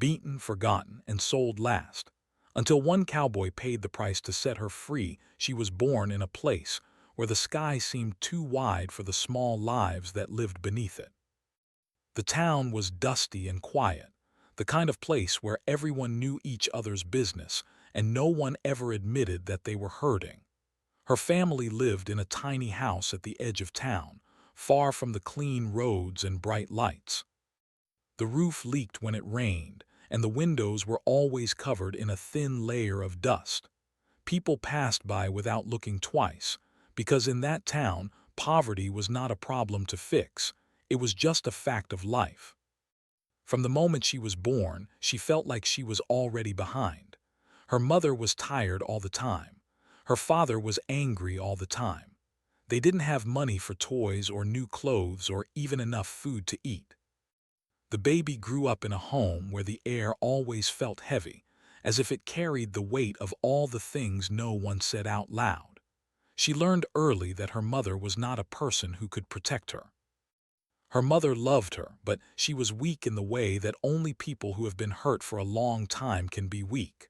beaten, forgotten, and sold last. Until one cowboy paid the price to set her free, she was born in a place where the sky seemed too wide for the small lives that lived beneath it. The town was dusty and quiet, the kind of place where everyone knew each other's business and no one ever admitted that they were hurting. Her family lived in a tiny house at the edge of town, far from the clean roads and bright lights. The roof leaked when it rained, and the windows were always covered in a thin layer of dust. People passed by without looking twice, because in that town, poverty was not a problem to fix, it was just a fact of life. From the moment she was born, she felt like she was already behind. Her mother was tired all the time. Her father was angry all the time. They didn't have money for toys or new clothes or even enough food to eat. The baby grew up in a home where the air always felt heavy, as if it carried the weight of all the things no one said out loud. She learned early that her mother was not a person who could protect her. Her mother loved her, but she was weak in the way that only people who have been hurt for a long time can be weak.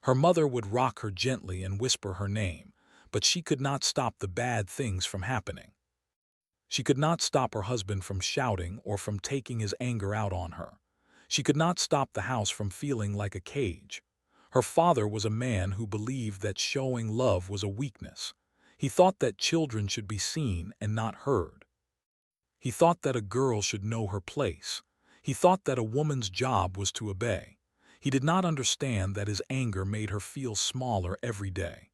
Her mother would rock her gently and whisper her name, but she could not stop the bad things from happening. She could not stop her husband from shouting or from taking his anger out on her. She could not stop the house from feeling like a cage. Her father was a man who believed that showing love was a weakness. He thought that children should be seen and not heard. He thought that a girl should know her place. He thought that a woman's job was to obey. He did not understand that his anger made her feel smaller every day.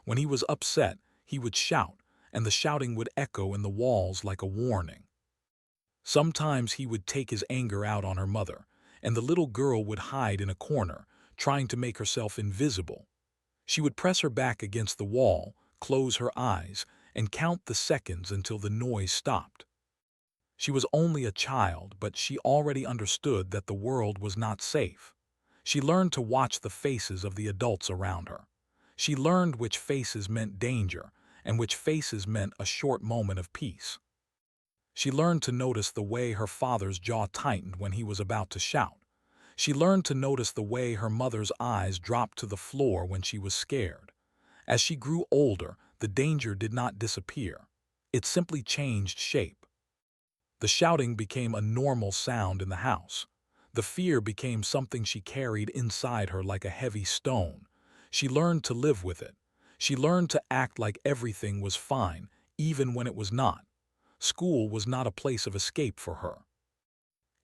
When he was upset, he would shout, and the shouting would echo in the walls like a warning. Sometimes he would take his anger out on her mother, and the little girl would hide in a corner, trying to make herself invisible. She would press her back against the wall, close her eyes, and count the seconds until the noise stopped. She was only a child, but she already understood that the world was not safe. She learned to watch the faces of the adults around her. She learned which faces meant danger and which faces meant a short moment of peace. She learned to notice the way her father's jaw tightened when he was about to shout. She learned to notice the way her mother's eyes dropped to the floor when she was scared. As she grew older, the danger did not disappear. It simply changed shape. The shouting became a normal sound in the house. The fear became something she carried inside her like a heavy stone. She learned to live with it. She learned to act like everything was fine, even when it was not. School was not a place of escape for her.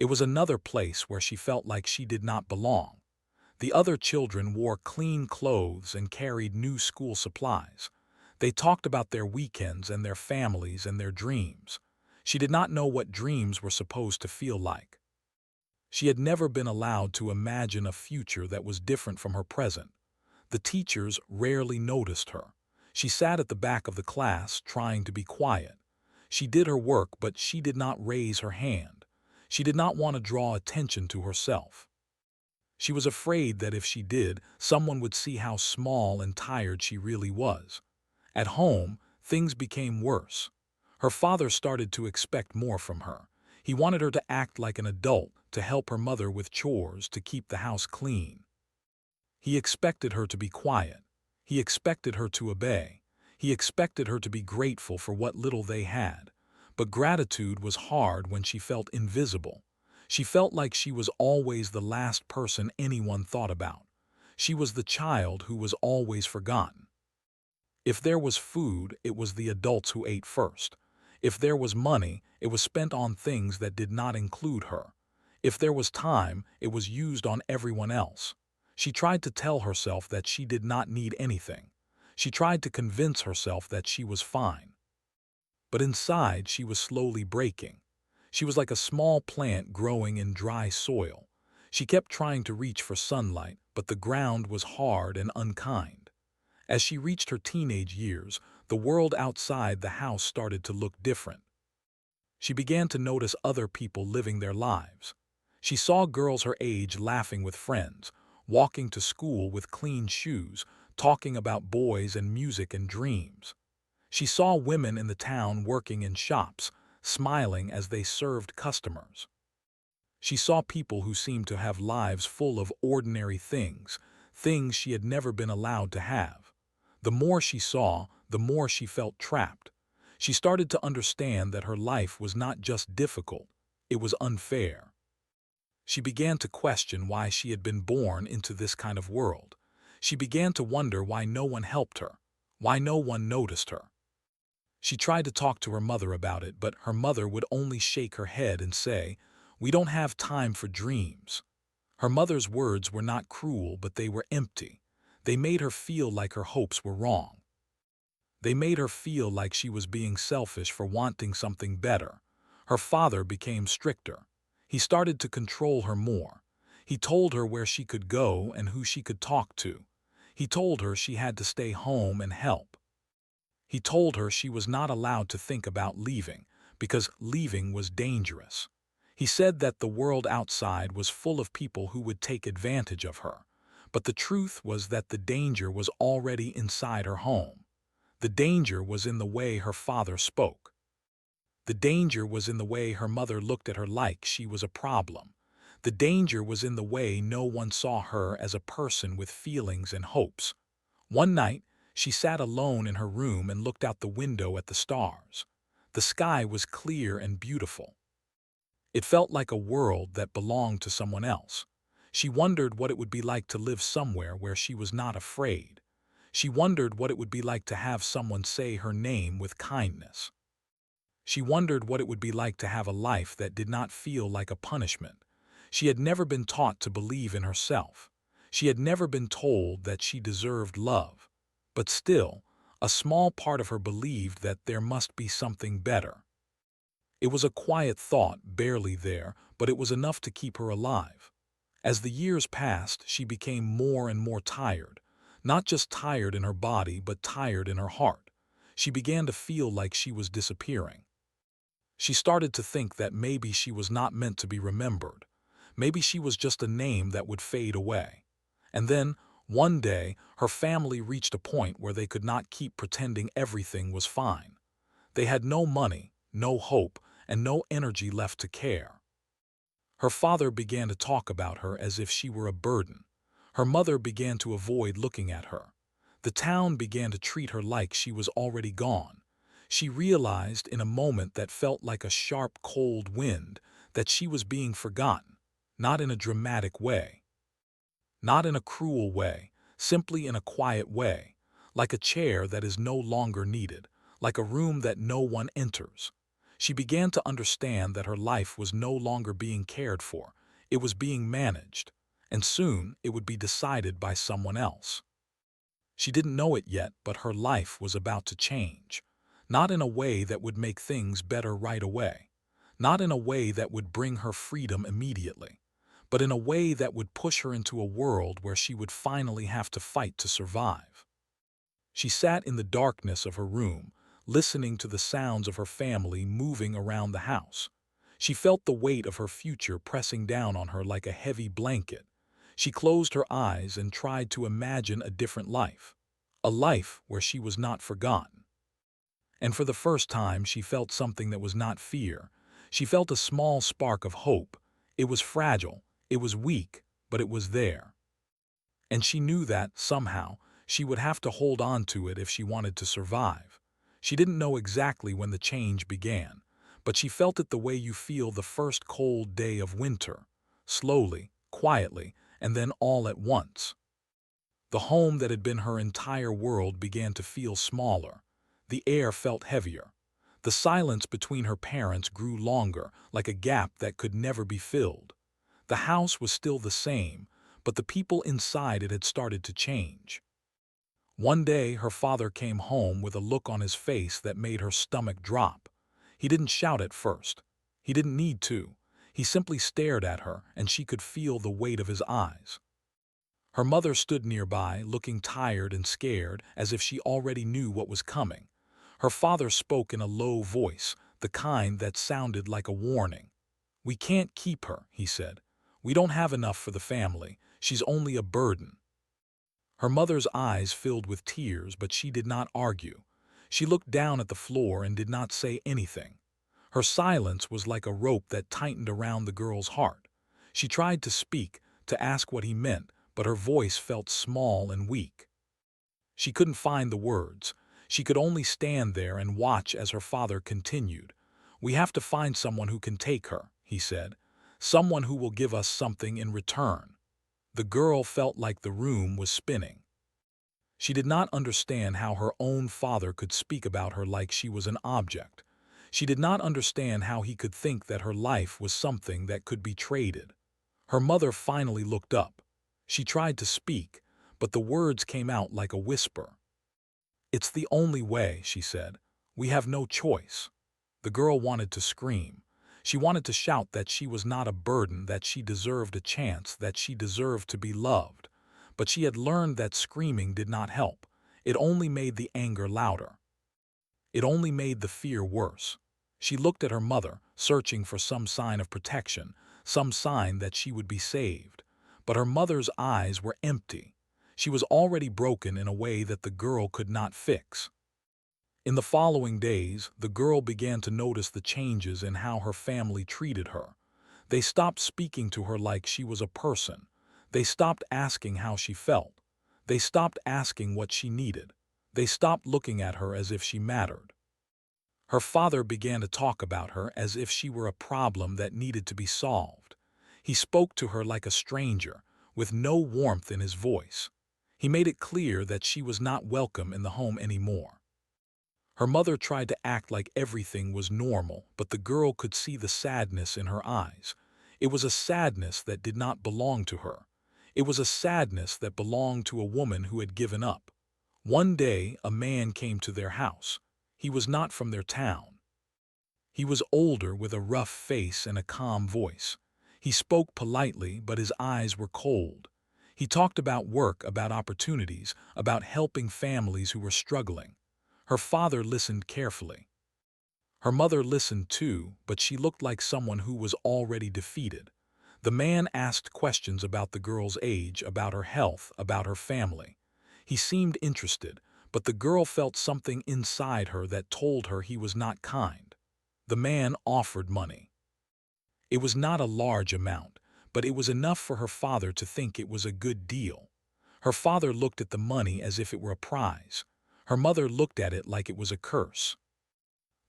It was another place where she felt like she did not belong. The other children wore clean clothes and carried new school supplies. They talked about their weekends and their families and their dreams. She did not know what dreams were supposed to feel like. She had never been allowed to imagine a future that was different from her present. The teachers rarely noticed her. She sat at the back of the class trying to be quiet. She did her work, but she did not raise her hand. She did not want to draw attention to herself. She was afraid that if she did, someone would see how small and tired she really was. At home, things became worse. Her father started to expect more from her. He wanted her to act like an adult, to help her mother with chores, to keep the house clean. He expected her to be quiet. He expected her to obey. He expected her to be grateful for what little they had. But gratitude was hard when she felt invisible. She felt like she was always the last person anyone thought about. She was the child who was always forgotten. If there was food, it was the adults who ate first. If there was money, it was spent on things that did not include her. If there was time, it was used on everyone else. She tried to tell herself that she did not need anything. She tried to convince herself that she was fine. But inside, she was slowly breaking. She was like a small plant growing in dry soil. She kept trying to reach for sunlight, but the ground was hard and unkind. As she reached her teenage years, the world outside the house started to look different. She began to notice other people living their lives. She saw girls her age laughing with friends, walking to school with clean shoes, talking about boys and music and dreams. She saw women in the town working in shops, smiling as they served customers. She saw people who seemed to have lives full of ordinary things, things she had never been allowed to have. The more she saw, the more she felt trapped. She started to understand that her life was not just difficult, it was unfair. She began to question why she had been born into this kind of world. She began to wonder why no one helped her, why no one noticed her. She tried to talk to her mother about it, but her mother would only shake her head and say, "We don't have time for dreams." Her mother's words were not cruel, but they were empty. They made her feel like her hopes were wrong. They made her feel like she was being selfish for wanting something better. Her father became stricter. He started to control her more. He told her where she could go and who she could talk to. He told her she had to stay home and help. He told her she was not allowed to think about leaving, because leaving was dangerous. He said that the world outside was full of people who would take advantage of her. But the truth was that the danger was already inside her home. The danger was in the way her father spoke. The danger was in the way her mother looked at her like she was a problem. The danger was in the way no one saw her as a person with feelings and hopes. One night, she sat alone in her room and looked out the window at the stars. The sky was clear and beautiful. It felt like a world that belonged to someone else. She wondered what it would be like to live somewhere where she was not afraid. She wondered what it would be like to have someone say her name with kindness. She wondered what it would be like to have a life that did not feel like a punishment. She had never been taught to believe in herself. She had never been told that she deserved love. But still, a small part of her believed that there must be something better. It was a quiet thought, barely there, but it was enough to keep her alive. As the years passed, she became more and more tired. Not just tired in her body, but tired in her heart. She began to feel like she was disappearing. She started to think that maybe she was not meant to be remembered. Maybe she was just a name that would fade away. And then, one day, her family reached a point where they could not keep pretending everything was fine. They had no money, no hope, and no energy left to care. Her father began to talk about her as if she were a burden. Her mother began to avoid looking at her. The town began to treat her like she was already gone. She realized in a moment that felt like a sharp, cold wind that she was being forgotten, not in a dramatic way, not in a cruel way, simply in a quiet way, like a chair that is no longer needed, like a room that no one enters. She began to understand that her life was no longer being cared for, it was being managed, and soon it would be decided by someone else. She didn't know it yet, but her life was about to change. Not in a way that would make things better right away. Not in a way that would bring her freedom immediately. But in a way that would push her into a world where she would finally have to fight to survive. She sat in the darkness of her room, listening to the sounds of her family moving around the house. She felt the weight of her future pressing down on her like a heavy blanket. She closed her eyes and tried to imagine a different life. A life where she was not forgotten. And for the first time, she felt something that was not fear. She felt a small spark of hope. It was fragile, it was weak, but it was there. And she knew that, somehow, she would have to hold on to it if she wanted to survive. She didn't know exactly when the change began, but she felt it the way you feel the first cold day of winter, slowly, quietly, and then all at once. The home that had been her entire world began to feel smaller. The air felt heavier. The silence between her parents grew longer, like a gap that could never be filled. The house was still the same, but the people inside it had started to change. One day, her father came home with a look on his face that made her stomach drop. He didn't shout at first. He didn't need to. He simply stared at her, and she could feel the weight of his eyes. Her mother stood nearby, looking tired and scared, as if she already knew what was coming. Her father spoke in a low voice, the kind that sounded like a warning. "We can't keep her," he said. "We don't have enough for the family. She's only a burden." Her mother's eyes filled with tears, but she did not argue. She looked down at the floor and did not say anything. Her silence was like a rope that tightened around the girl's heart. She tried to speak, to ask what he meant, but her voice felt small and weak. She couldn't find the words. She could only stand there and watch as her father continued. "We have to find someone who can take her," he said. "Someone who will give us something in return." The girl felt like the room was spinning. She did not understand how her own father could speak about her like she was an object. She did not understand how he could think that her life was something that could be traded. Her mother finally looked up. She tried to speak, but the words came out like a whisper. "It's the only way," she said. "We have no choice." The girl wanted to scream. She wanted to shout that she was not a burden, that she deserved a chance, that she deserved to be loved. But she had learned that screaming did not help. It only made the anger louder. It only made the fear worse. She looked at her mother, searching for some sign of protection, some sign that she would be saved. But her mother's eyes were empty. She was already broken in a way that the girl could not fix. In the following days, the girl began to notice the changes in how her family treated her. They stopped speaking to her like she was a person. They stopped asking how she felt. They stopped asking what she needed. They stopped looking at her as if she mattered. Her father began to talk about her as if she were a problem that needed to be solved. He spoke to her like a stranger, with no warmth in his voice. He made it clear that she was not welcome in the home anymore. Her mother tried to act like everything was normal, but the girl could see the sadness in her eyes. It was a sadness that did not belong to her. It was a sadness that belonged to a woman who had given up. One day, a man came to their house. He was not from their town. He was older, with a rough face and a calm voice. He spoke politely, but his eyes were cold. He talked about work, about opportunities, about helping families who were struggling. Her father listened carefully. Her mother listened too, but she looked like someone who was already defeated. The man asked questions about the girl's age, about her health, about her family. He seemed interested, but the girl felt something inside her that told her he was not kind. The man offered money. It was not a large amount, but it was enough for her father to think it was a good deal. Her father looked at the money as if it were a prize. Her mother looked at it like it was a curse.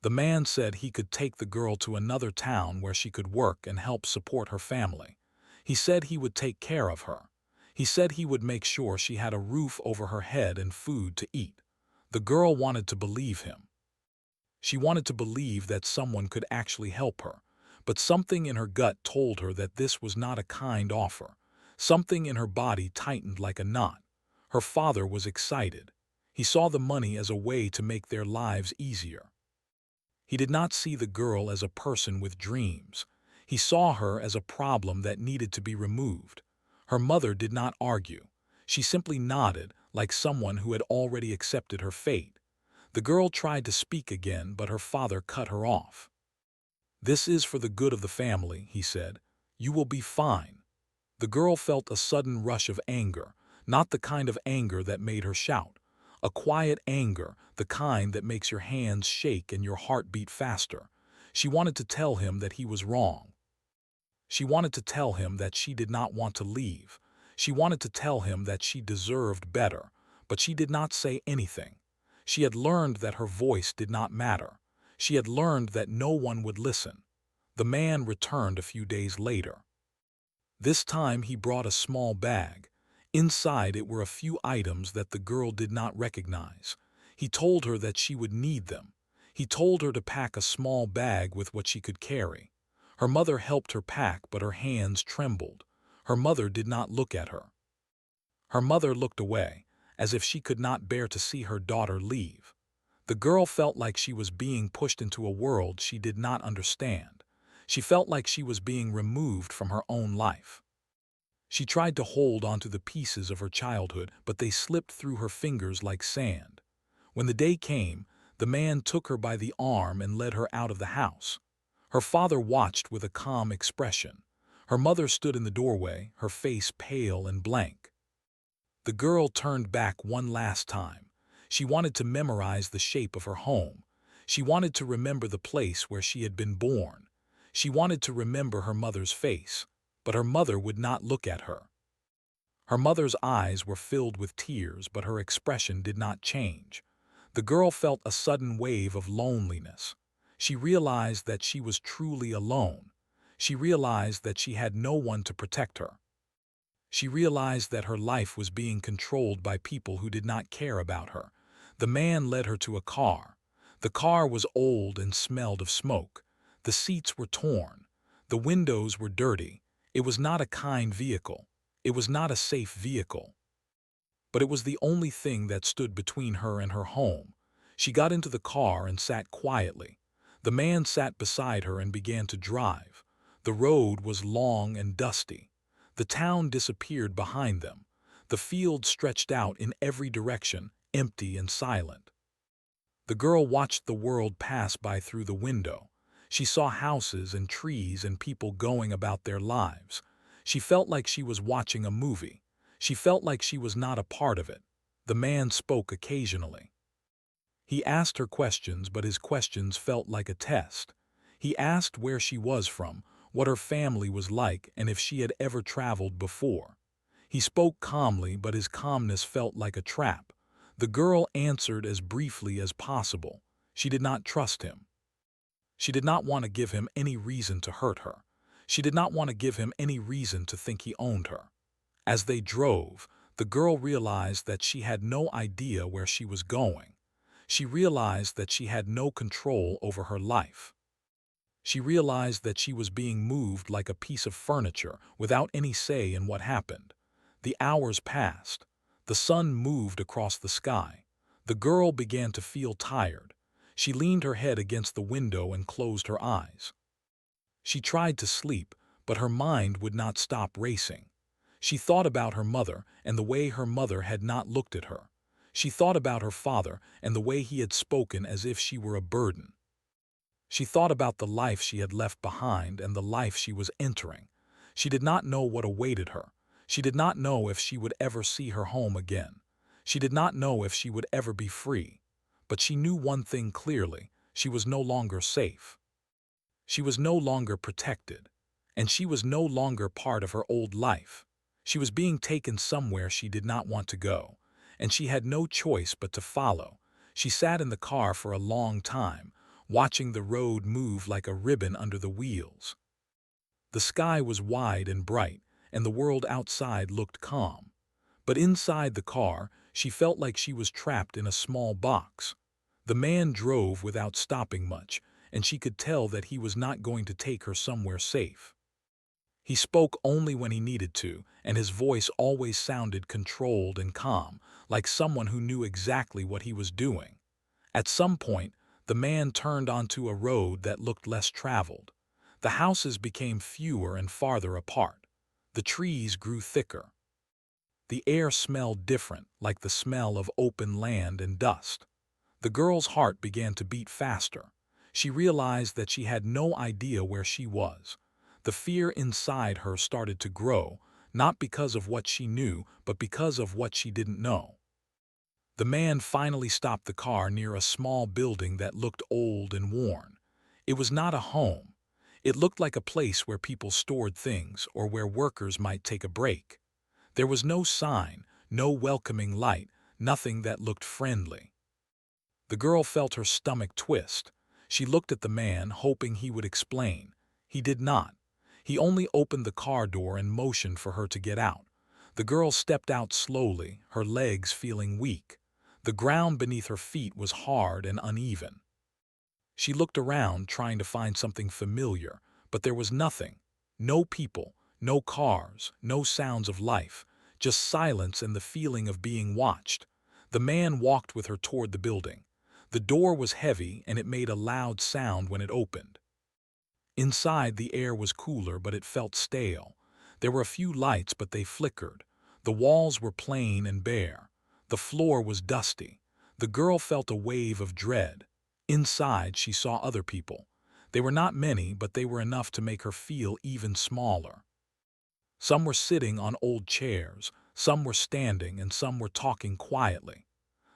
The man said he could take the girl to another town where she could work and help support her family. He said he would take care of her. He said he would make sure she had a roof over her head and food to eat. The girl wanted to believe him. She wanted to believe that someone could actually help her, but something in her gut told her that this was not a kind offer. Something in her body tightened like a knot. Her father was excited. He saw the money as a way to make their lives easier. He did not see the girl as a person with dreams. He saw her as a problem that needed to be removed. Her mother did not argue. She simply nodded, like someone who had already accepted her fate. The girl tried to speak again, but her father cut her off. "This is for the good of the family," he said. "You will be fine." The girl felt a sudden rush of anger, not the kind of anger that made her shout. A quiet anger, the kind that makes your hands shake and your heart beat faster. She wanted to tell him that he was wrong. She wanted to tell him that she did not want to leave. She wanted to tell him that she deserved better, but she did not say anything. She had learned that her voice did not matter. She had learned that no one would listen. The man returned a few days later. This time he brought a small bag. Inside it were a few items that the girl did not recognize. He told her that she would need them. He told her to pack a small bag with what she could carry. Her mother helped her pack, but her hands trembled. Her mother did not look at her. Her mother looked away, as if she could not bear to see her daughter leave. The girl felt like she was being pushed into a world she did not understand. She felt like she was being removed from her own life. She tried to hold onto the pieces of her childhood, but they slipped through her fingers like sand. When the day came, the man took her by the arm and led her out of the house. Her father watched with a calm expression. Her mother stood in the doorway, her face pale and blank. The girl turned back one last time. She wanted to memorize the shape of her home. She wanted to remember the place where she had been born. She wanted to remember her mother's face. but her mother would not look at her. Her mother's eyes were filled with tears, but her expression did not change. The girl felt a sudden wave of loneliness. She realized that she was truly alone. She realized that she had no one to protect her. She realized that her life was being controlled by people who did not care about her. The man led her to a car. The car was old and smelled of smoke. The seats were torn. The windows were dirty. It was not a kind vehicle. It was not a safe vehicle. But it was the only thing that stood between her and her home. She got into the car and sat quietly. The man sat beside her and began to drive. The road was long and dusty. The town disappeared behind them. The field stretched out in every direction, empty and silent. The girl watched the world pass by through the window. She saw houses and trees and people going about their lives. She felt like she was watching a movie. She felt like she was not a part of it. The man spoke occasionally. He asked her questions, but his questions felt like a test. He asked where she was from, what her family was like, and if she had ever traveled before. He spoke calmly, but his calmness felt like a trap. The girl answered as briefly as possible. She did not trust him. She did not want to give him any reason to hurt her. She did not want to give him any reason to think he owned her. As they drove, the girl realized that she had no idea where she was going. She realized that she had no control over her life. She realized that she was being moved like a piece of furniture without any say in what happened. The hours passed. The sun moved across the sky. The girl began to feel tired. She leaned her head against the window and closed her eyes. She tried to sleep, but her mind would not stop racing. She thought about her mother and the way her mother had not looked at her. She thought about her father and the way he had spoken as if she were a burden. She thought about the life she had left behind and the life she was entering. She did not know what awaited her. She did not know if she would ever see her home again. She did not know if she would ever be free. But she knew one thing clearly: she was no longer safe. She was no longer protected. And she was no longer part of her old life. She was being taken somewhere she did not want to go, and she had no choice but to follow. She sat in the car for a long time, watching the road move like a ribbon under the wheels. The sky was wide and bright, and the world outside looked calm. But inside the car, she felt like she was trapped in a small box. The man drove without stopping much, and she could tell that he was not going to take her somewhere safe. He spoke only when he needed to, and his voice always sounded controlled and calm, like someone who knew exactly what he was doing. At some point, the man turned onto a road that looked less traveled. The houses became fewer and farther apart. The trees grew thicker. The air smelled different, like the smell of open land and dust. The girl's heart began to beat faster. She realized that she had no idea where she was. The fear inside her started to grow, not because of what she knew, but because of what she didn't know. The man finally stopped the car near a small building that looked old and worn. It was not a home. It looked like a place where people stored things or where workers might take a break. There was no sign, no welcoming light, nothing that looked friendly. The girl felt her stomach twist. She looked at the man, hoping he would explain. He did not. He only opened the car door and motioned for her to get out. The girl stepped out slowly, her legs feeling weak. The ground beneath her feet was hard and uneven. She looked around, trying to find something familiar, but there was nothing. No people, no cars, no sounds of life, just silence and the feeling of being watched. The man walked with her toward the building. The door was heavy and it made a loud sound when it opened. Inside, the air was cooler, but it felt stale. There were a few lights, but they flickered. The walls were plain and bare. The floor was dusty. The girl felt a wave of dread. Inside, she saw other people. They were not many, but they were enough to make her feel even smaller. Some were sitting on old chairs, some were standing, and some were talking quietly.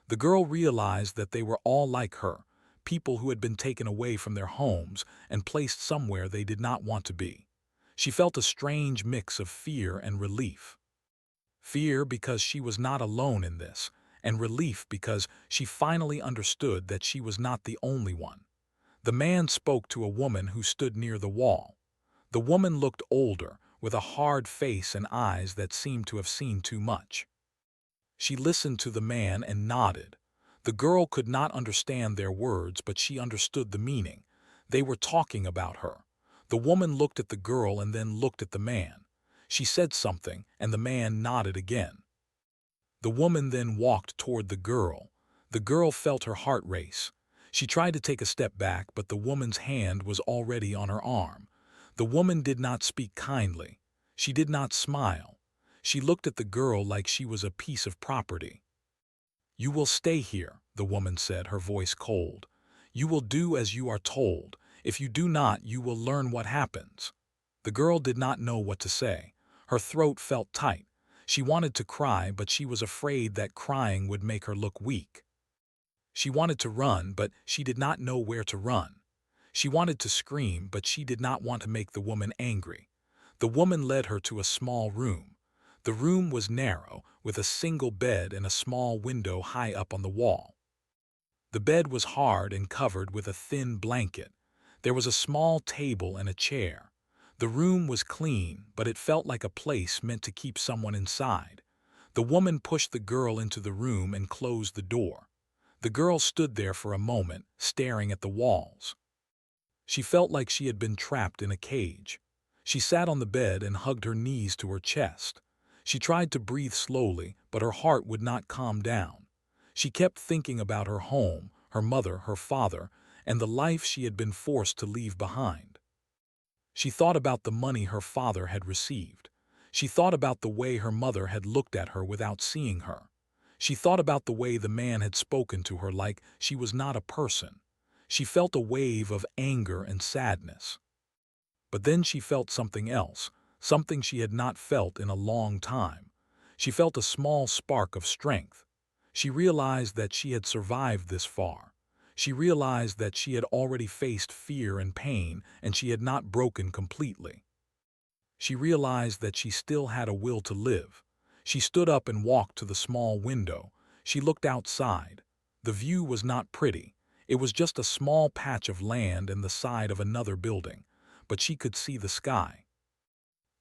The girl realized that they were all like her, people who had been taken away from their homes and placed somewhere they did not want to be. She felt a strange mix of fear and relief. Fear because she was not alone in this, and relief because she finally understood that she was not the only one. The man spoke to a woman who stood near the wall. The woman looked older, with a hard face and eyes that seemed to have seen too much. She listened to the man and nodded. The girl could not understand their words, but she understood the meaning. They were talking about her. The woman looked at the girl and then looked at the man. She said something, and the man nodded again. The woman then walked toward the girl. The girl felt her heart race. She tried to take a step back, but the woman's hand was already on her arm. The woman did not speak kindly. She did not smile. She looked at the girl like she was a piece of property. "You will stay here," the woman said, her voice cold. "You will do as you are told. If you do not, you will learn what happens." The girl did not know what to say. Her throat felt tight. She wanted to cry, but she was afraid that crying would make her look weak. She wanted to run, but she did not know where to run. She wanted to scream, but she did not want to make the woman angry. The woman led her to a small room. The room was narrow, with a single bed and a small window high up on the wall. The bed was hard and covered with a thin blanket. There was a small table and a chair. The room was clean, but it felt like a place meant to keep someone inside. The woman pushed the girl into the room and closed the door. The girl stood there for a moment, staring at the walls. She felt like she had been trapped in a cage. She sat on the bed and hugged her knees to her chest. She tried to breathe slowly, but her heart would not calm down. She kept thinking about her home, her mother, her father, and the life she had been forced to leave behind. She thought about the money her father had received. She thought about the way her mother had looked at her without seeing her. She thought about the way the man had spoken to her like she was not a person. She felt a wave of anger and sadness. But then she felt something else, something she had not felt in a long time. She felt a small spark of strength. She realized that she had survived this far. She realized that she had already faced fear and pain, and she had not broken completely. She realized that she still had a will to live. She stood up and walked to the small window. She looked outside. The view was not pretty. It was just a small patch of land and the side of another building, but she could see the sky.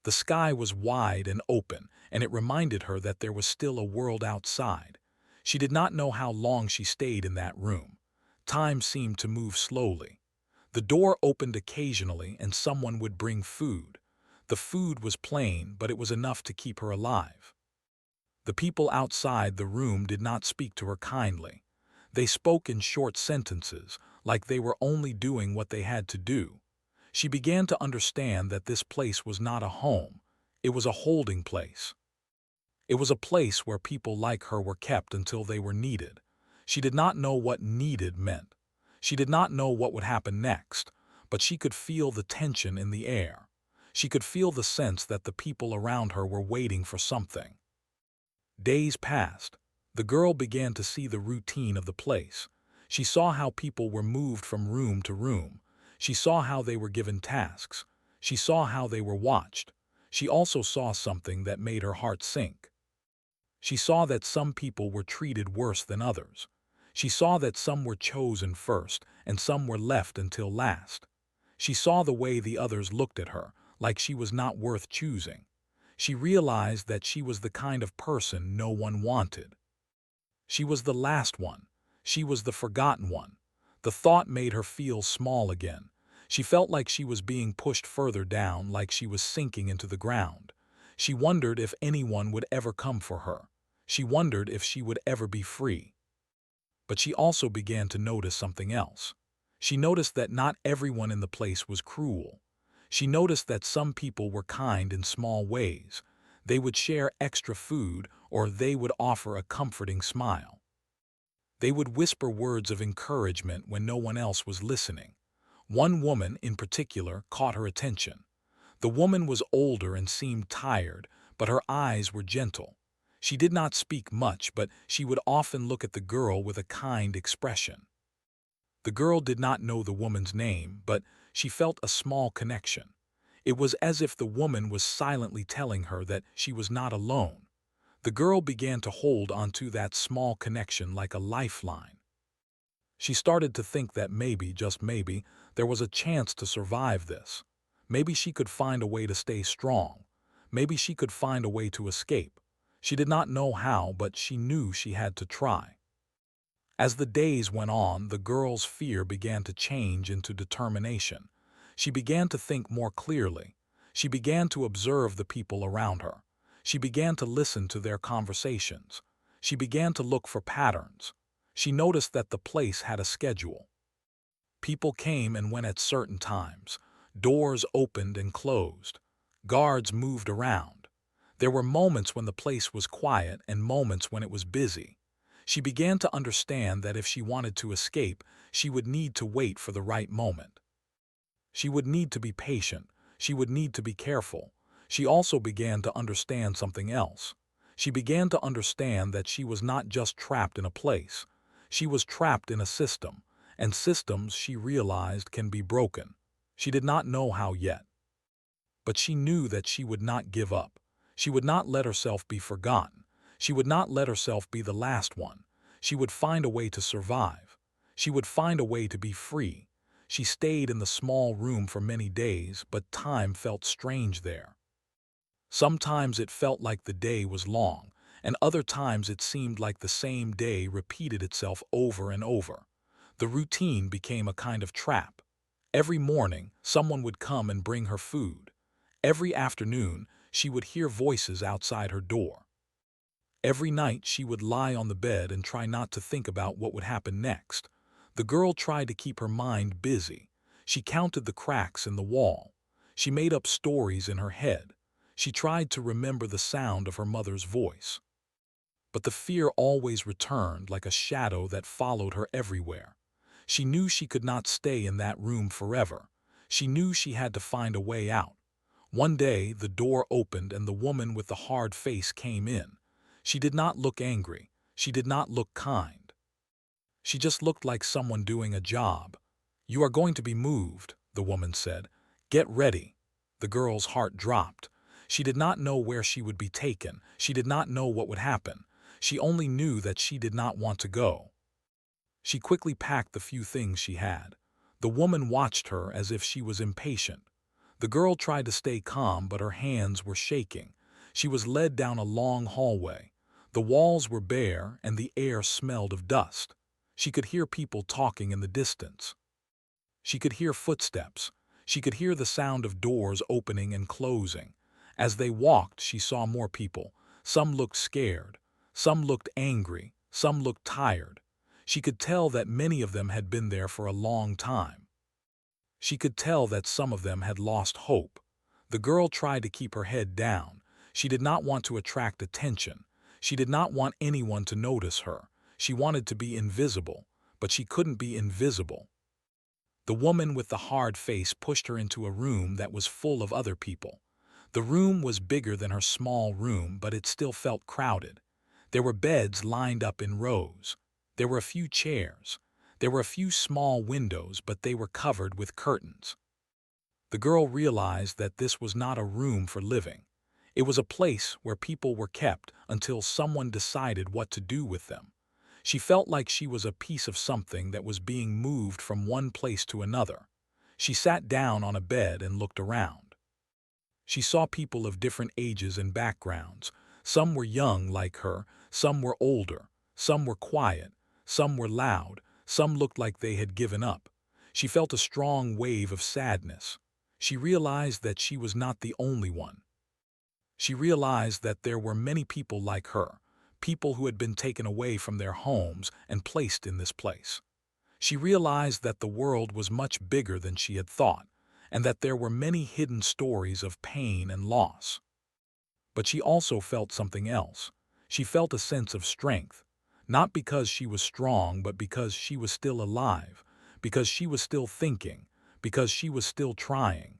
The sky was wide and open, and it reminded her that there was still a world outside. She did not know how long she stayed in that room. Time seemed to move slowly. The door opened occasionally and someone would bring food. The food was plain, but it was enough to keep her alive. The people outside the room did not speak to her kindly. They spoke in short sentences, like they were only doing what they had to do. She began to understand that this place was not a home. It was a holding place. It was a place where people like her were kept until they were needed. She did not know what needed meant. She did not know what would happen next, but she could feel the tension in the air. She could feel the sense that the people around her were waiting for something. Days passed. The girl began to see the routine of the place. She saw how people were moved from room to room. She saw how they were given tasks. She saw how they were watched. She also saw something that made her heart sink. She saw that some people were treated worse than others. She saw that some were chosen first and some were left until last. She saw the way the others looked at her, like she was not worth choosing. She realized that she was the kind of person no one wanted. She was the last one. She was the forgotten one. The thought made her feel small again. She felt like she was being pushed further down, like she was sinking into the ground. She wondered if anyone would ever come for her. She wondered if she would ever be free. But she also began to notice something else. She noticed that not everyone in the place was cruel. She noticed that some people were kind in small ways. They would share extra food, or they would offer a comforting smile. They would whisper words of encouragement when no one else was listening. One woman, in particular, caught her attention. The woman was older and seemed tired, but her eyes were gentle. She did not speak much, but she would often look at the girl with a kind expression. The girl did not know the woman's name, but she felt a small connection. It was as if the woman was silently telling her that she was not alone. The girl began to hold onto that small connection like a lifeline. She started to think that maybe, just maybe, there was a chance to survive this. Maybe she could find a way to stay strong. Maybe she could find a way to escape. She did not know how, but she knew she had to try. As the days went on, the girl's fear began to change into determination. She began to think more clearly. She began to observe the people around her. She began to listen to their conversations. She began to look for patterns. She noticed that the place had a schedule. People came and went at certain times. Doors opened and closed. Guards moved around. There were moments when the place was quiet and moments when it was busy. She began to understand that if she wanted to escape, she would need to wait for the right moment. She would need to be patient. She would need to be careful. She also began to understand something else. She began to understand that she was not just trapped in a place. She was trapped in a system, and systems, she realized, can be broken. She did not know how yet. But she knew that she would not give up. She would not let herself be forgotten. She would not let herself be the last one. She would find a way to survive. She would find a way to be free. She stayed in the small room for many days, but time felt strange there. Sometimes it felt like the day was long, and other times it seemed like the same day repeated itself over and over. The routine became a kind of trap. Every morning, someone would come and bring her food. Every afternoon, she would hear voices outside her door. Every night, she would lie on the bed and try not to think about what would happen next. The girl tried to keep her mind busy. She counted the cracks in the wall. She made up stories in her head. She tried to remember the sound of her mother's voice. But the fear always returned like a shadow that followed her everywhere. She knew she could not stay in that room forever. She knew she had to find a way out. One day, the door opened and the woman with the hard face came in. She did not look angry. She did not look kind. She just looked like someone doing a job. "You are going to be moved," the woman said. "Get ready." The girl's heart dropped. She did not know where she would be taken. She did not know what would happen. She only knew that she did not want to go. She quickly packed the few things she had. The woman watched her as if she was impatient. The girl tried to stay calm, but her hands were shaking. She was led down a long hallway. The walls were bare and the air smelled of dust. She could hear people talking in the distance. She could hear footsteps. She could hear the sound of doors opening and closing. As they walked, she saw more people. Some looked scared. Some looked angry. Some looked tired. She could tell that many of them had been there for a long time. She could tell that some of them had lost hope. The girl tried to keep her head down. She did not want to attract attention. She did not want anyone to notice her. She wanted to be invisible, but she couldn't be invisible. The woman with the hard face pushed her into a room that was full of other people. The room was bigger than her small room, but it still felt crowded. There were beds lined up in rows. There were a few chairs. There were a few small windows, but they were covered with curtains. The girl realized that this was not a room for living. It was a place where people were kept until someone decided what to do with them. She felt like she was a piece of something that was being moved from one place to another. She sat down on a bed and looked around. She saw people of different ages and backgrounds. Some were young like her, some were older, some were quiet, some were loud, some looked like they had given up. She felt a strong wave of sadness. She realized that she was not the only one. She realized that there were many people like her, people who had been taken away from their homes and placed in this place. She realized that the world was much bigger than she had thought, and that there were many hidden stories of pain and loss. But she also felt something else. She felt a sense of strength, not because she was strong, but because she was still alive, because she was still thinking, because she was still trying.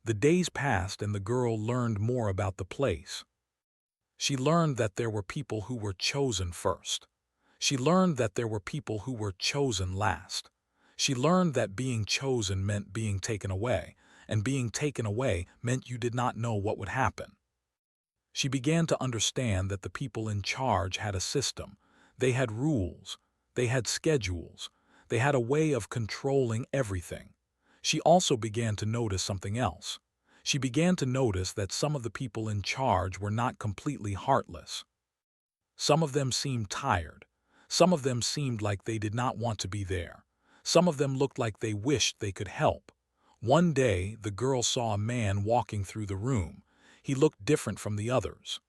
The days passed and the girl learned more about the place. She learned that there were people who were chosen first. She learned that there were people who were chosen last. She learned that being chosen meant being taken away, and being taken away meant you did not know what would happen. She began to understand that the people in charge had a system. They had rules. They had schedules. They had a way of controlling everything. She also began to notice something else. She began to notice that some of the people in charge were not completely heartless. Some of them seemed tired. Some of them seemed like they did not want to be there. Some of them looked like they wished they could help. One day, the girl saw a man walking through the room. He looked different from the others.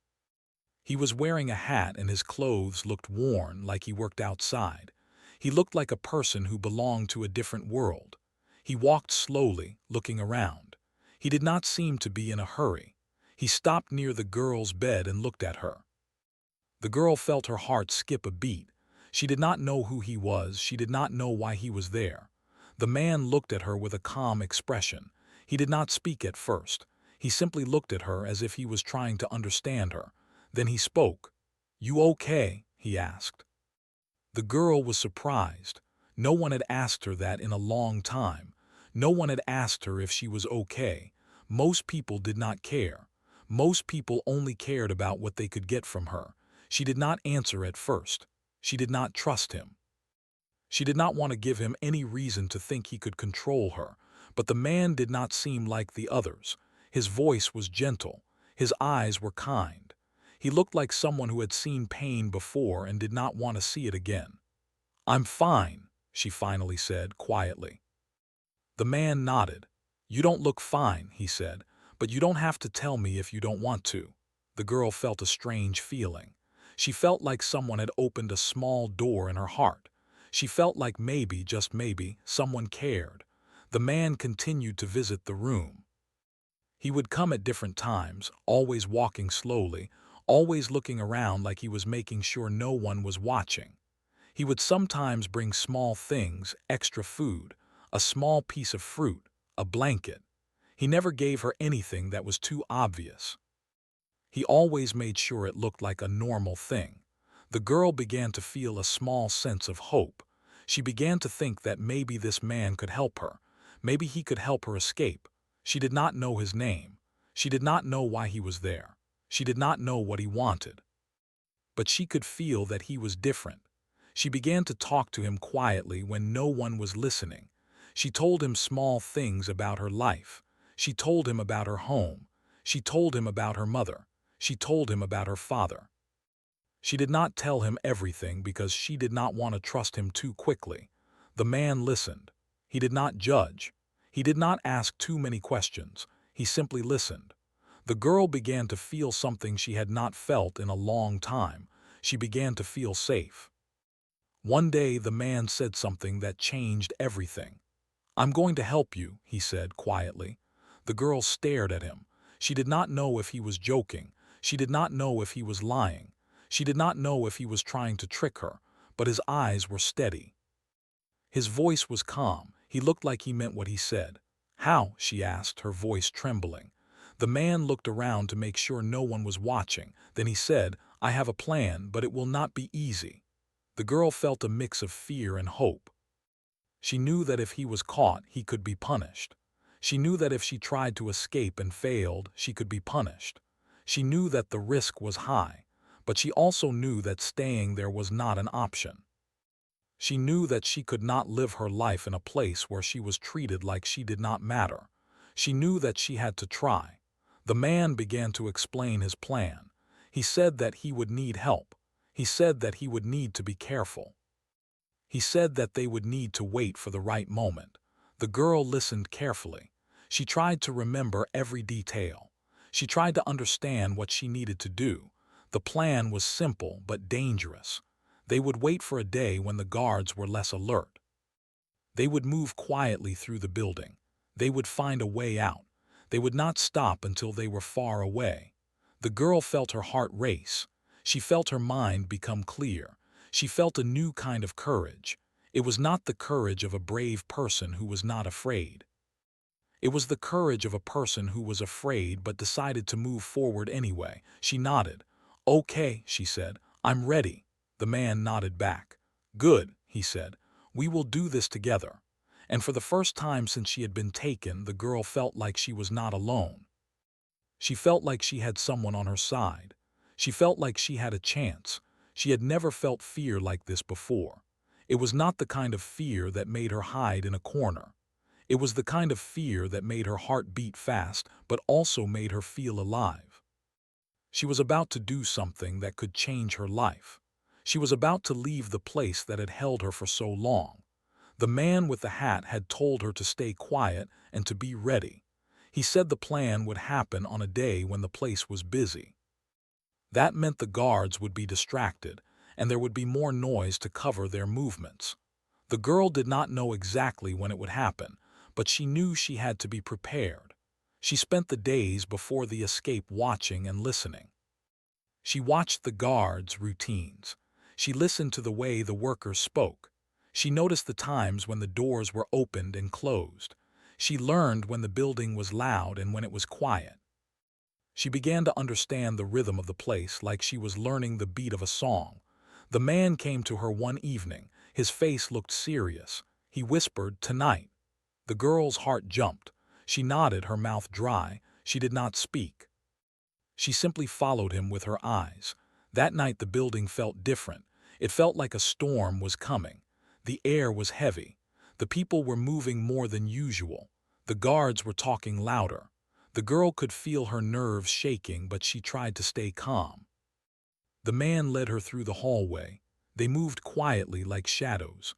He was wearing a hat and his clothes looked worn, like he worked outside. He looked like a person who belonged to a different world. He walked slowly, looking around. He did not seem to be in a hurry. He stopped near the girl's bed and looked at her. The girl felt her heart skip a beat. She did not know who he was. She did not know why he was there. The man looked at her with a calm expression. He did not speak at first. He simply looked at her as if he was trying to understand her. Then he spoke. "You okay?" he asked. The girl was surprised. No one had asked her that in a long time. No one had asked her if she was okay. Most people did not care. Most people only cared about what they could get from her. She did not answer at first. She did not trust him. She did not want to give him any reason to think he could control her, but the man did not seem like the others. His voice was gentle. His eyes were kind. He looked like someone who had seen pain before and did not want to see it again. "I'm fine," she finally said, quietly. The man nodded. "You don't look fine," he said, "but you don't have to tell me if you don't want to." The girl felt a strange feeling. She felt like someone had opened a small door in her heart. She felt like maybe, just maybe, someone cared. The man continued to visit the room. He would come at different times, always walking slowly, always looking around like he was making sure no one was watching. He would sometimes bring small things, extra food, a small piece of fruit, a blanket. He never gave her anything that was too obvious. He always made sure it looked like a normal thing. The girl began to feel a small sense of hope. She began to think that maybe this man could help her. Maybe he could help her escape. She did not know his name. She did not know why he was there. She did not know what he wanted. But she could feel that he was different. She began to talk to him quietly when no one was listening. She told him small things about her life. She told him about her home. She told him about her mother. She told him about her father. She did not tell him everything because she did not want to trust him too quickly. The man listened. He did not judge. He did not ask too many questions. He simply listened. The girl began to feel something she had not felt in a long time. She began to feel safe. One day the man said something that changed everything. "I'm going to help you," he said quietly. The girl stared at him. She did not know if he was joking. She did not know if he was lying. She did not know if he was trying to trick her, but his eyes were steady. His voice was calm. He looked like he meant what he said. "How?" she asked, her voice trembling. The man looked around to make sure no one was watching. Then he said, "I have a plan, but it will not be easy." The girl felt a mix of fear and hope. She knew that if he was caught, he could be punished. She knew that if she tried to escape and failed, she could be punished. She knew that the risk was high, but she also knew that staying there was not an option. She knew that she could not live her life in a place where she was treated like she did not matter. She knew that she had to try. The man began to explain his plan. He said that he would need help. He said that he would need to be careful. He said that they would need to wait for the right moment. The girl listened carefully. She tried to remember every detail. She tried to understand what she needed to do. The plan was simple but dangerous. They would wait for a day when the guards were less alert. They would move quietly through the building. They would find a way out. They would not stop until they were far away. The girl felt her heart race. She felt her mind become clear. She felt a new kind of courage. It was not the courage of a brave person who was not afraid. It was the courage of a person who was afraid but decided to move forward anyway. She nodded. "Okay," she said. "I'm ready." The man nodded back. "Good," he said. "We will do this together." And for the first time since she had been taken, the girl felt like she was not alone. She felt like she had someone on her side. She felt like she had a chance. She had never felt fear like this before. It was not the kind of fear that made her hide in a corner. It was the kind of fear that made her heart beat fast, but also made her feel alive. She was about to do something that could change her life. She was about to leave the place that had held her for so long. The man with the hat had told her to stay quiet and to be ready. He said the plan would happen on a day when the place was busy. That meant the guards would be distracted, and there would be more noise to cover their movements. The girl did not know exactly when it would happen, but she knew she had to be prepared. She spent the days before the escape watching and listening. She watched the guards' routines. She listened to the way the workers spoke. She noticed the times when the doors were opened and closed. She learned when the building was loud and when it was quiet. She began to understand the rhythm of the place like she was learning the beat of a song. The man came to her one evening. His face looked serious. He whispered, "Tonight." The girl's heart jumped. She nodded, her mouth dry. She did not speak. She simply followed him with her eyes. That night the building felt different. It felt like a storm was coming. The air was heavy. The people were moving more than usual. The guards were talking louder. The girl could feel her nerves shaking, but she tried to stay calm. The man led her through the hallway. They moved quietly like shadows.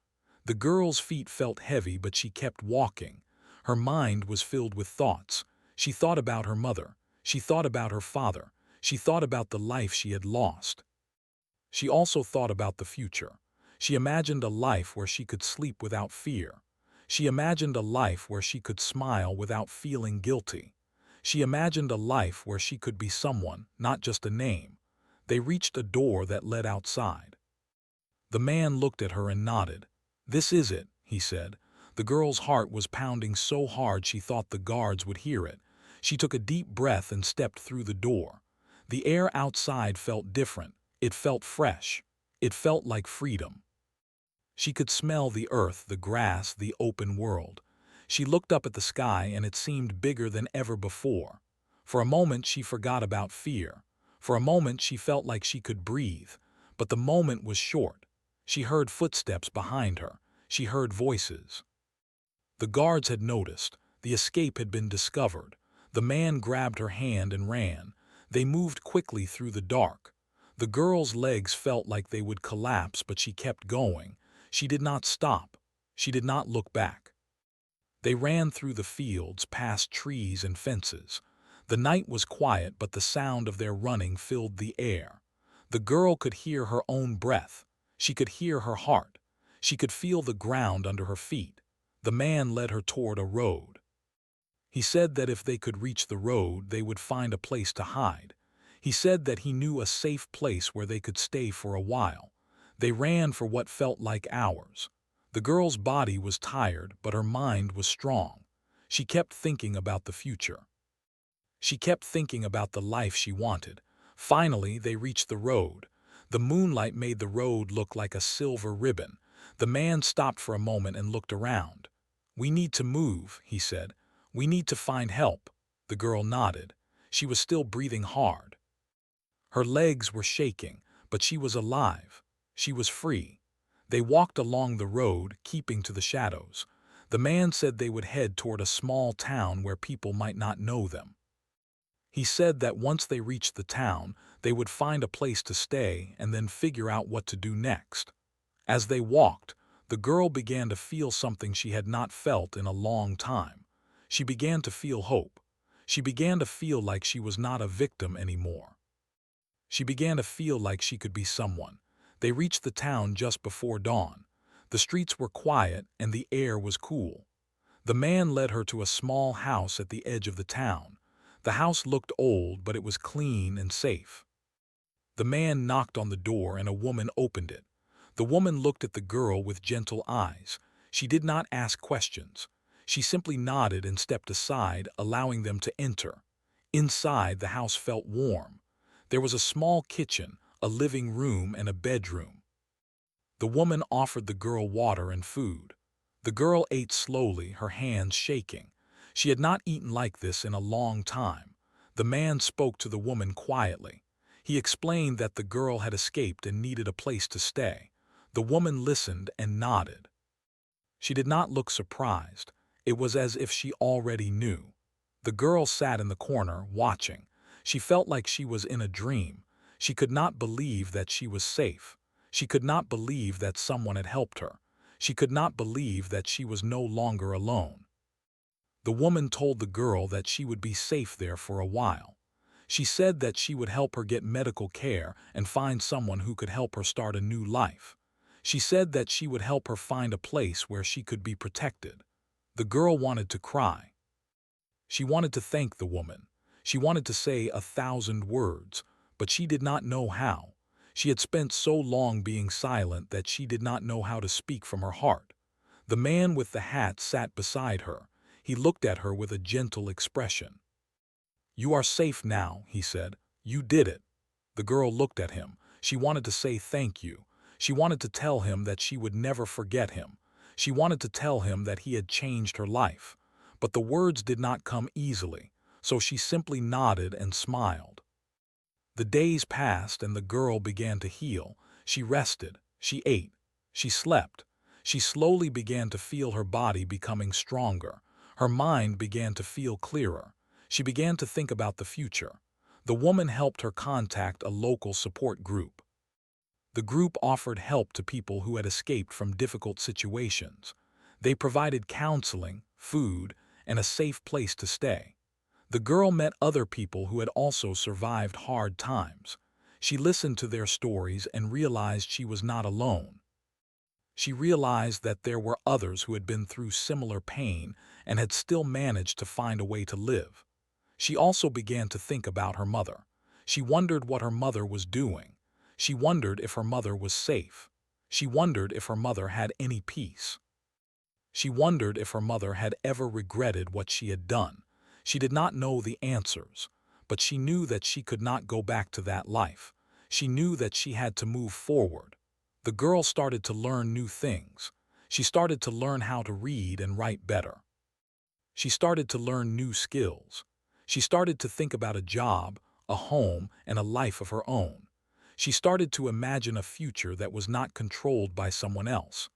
The girl's feet felt heavy, but she kept walking. Her mind was filled with thoughts. She thought about her mother. She thought about her father. She thought about the life she had lost. She also thought about the future. She imagined a life where she could sleep without fear. She imagined a life where she could smile without feeling guilty. She imagined a life where she could be someone, not just a name. They reached a door that led outside. The man looked at her and nodded. "This is it," he said. The girl's heart was pounding so hard she thought the guards would hear it. She took a deep breath and stepped through the door. The air outside felt different. It felt fresh. It felt like freedom. She could smell the earth, the grass, the open world. She looked up at the sky and it seemed bigger than ever before. For a moment she forgot about fear. For a moment she felt like she could breathe. But the moment was short. She heard footsteps behind her. She heard voices. The guards had noticed. The escape had been discovered. The man grabbed her hand and ran. They moved quickly through the dark. The girl's legs felt like they would collapse, but she kept going. She did not stop. She did not look back. They ran through the fields, past trees and fences. The night was quiet, but the sound of their running filled the air. The girl could hear her own breath. She could hear her heart. She could feel the ground under her feet. The man led her toward a road. He said that if they could reach the road, they would find a place to hide. He said that he knew a safe place where they could stay for a while. They ran for what felt like hours. The girl's body was tired, but her mind was strong. She kept thinking about the future. She kept thinking about the life she wanted. Finally, they reached the road. The moonlight made the road look like a silver ribbon. The man stopped for a moment and looked around. "We need to move," he said. "We need to find help." The girl nodded. She was still breathing hard. Her legs were shaking, but she was alive. She was free. They walked along the road, keeping to the shadows. The man said they would head toward a small town where people might not know them. He said that once they reached the town, they would find a place to stay and then figure out what to do next. As they walked, the girl began to feel something she had not felt in a long time. She began to feel hope. She began to feel like she was not a victim anymore. She began to feel like she could be someone. They reached the town just before dawn. The streets were quiet and the air was cool. The man led her to a small house at the edge of the town. The house looked old, but it was clean and safe. The man knocked on the door and a woman opened it. The woman looked at the girl with gentle eyes. She did not ask questions. She simply nodded and stepped aside, allowing them to enter. Inside, the house felt warm. There was a small kitchen, a living room, and a bedroom. The woman offered the girl water and food. The girl ate slowly, her hands shaking. She had not eaten like this in a long time. The man spoke to the woman quietly. He explained that the girl had escaped and needed a place to stay. The woman listened and nodded. She did not look surprised. It was as if she already knew. The girl sat in the corner, watching. She felt like she was in a dream. She could not believe that she was safe. She could not believe that someone had helped her. She could not believe that she was no longer alone. The woman told the girl that she would be safe there for a while. She said that she would help her get medical care and find someone who could help her start a new life. She said that she would help her find a place where she could be protected. The girl wanted to cry. She wanted to thank the woman. She wanted to say 1,000 words, but she did not know how. She had spent so long being silent that she did not know how to speak from her heart. The man with the hat sat beside her. He looked at her with a gentle expression. "You are safe now," he said. "You did it." The girl looked at him. She wanted to say thank you. She wanted to tell him that she would never forget him. She wanted to tell him that he had changed her life. But the words did not come easily, so she simply nodded and smiled. The days passed and the girl began to heal. She rested, she ate, she slept. She slowly began to feel her body becoming stronger. Her mind began to feel clearer. She began to think about the future. The woman helped her contact a local support group. The group offered help to people who had escaped from difficult situations. They provided counseling, food, and a safe place to stay. The girl met other people who had also survived hard times. She listened to their stories and realized she was not alone. She realized that there were others who had been through similar pain and had still managed to find a way to live. She also began to think about her mother. She wondered what her mother was doing. She wondered if her mother was safe. She wondered if her mother had any peace. She wondered if her mother had ever regretted what she had done. She did not know the answers, but she knew that she could not go back to that life. She knew that she had to move forward. The girl started to learn new things. She started to learn how to read and write better. She started to learn new skills. She started to think about a job, a home, and a life of her own. She started to imagine a future that was not controlled by someone else.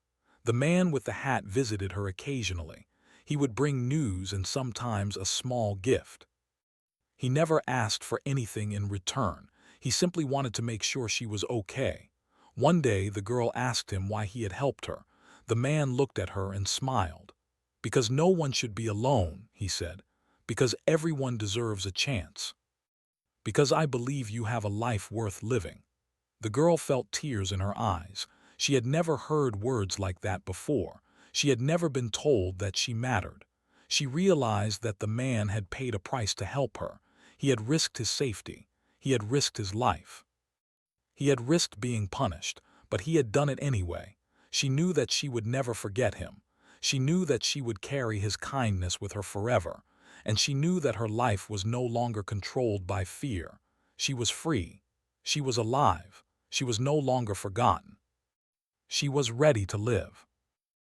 The man with the hat visited her occasionally. He would bring news and sometimes a small gift. He never asked for anything in return. He simply wanted to make sure she was okay. One day, the girl asked him why he had helped her. The man looked at her and smiled. "Because no one should be alone," he said. "Because everyone deserves a chance. Because I believe you have a life worth living." The girl felt tears in her eyes. She had never heard words like that before. She had never been told that she mattered. She realized that the man had paid a price to help her. He had risked his safety. He had risked his life. He had risked being punished, but he had done it anyway. She knew that she would never forget him. She knew that she would carry his kindness with her forever. And she knew that her life was no longer controlled by fear. She was free. She was alive. She was no longer forgotten. She was ready to live.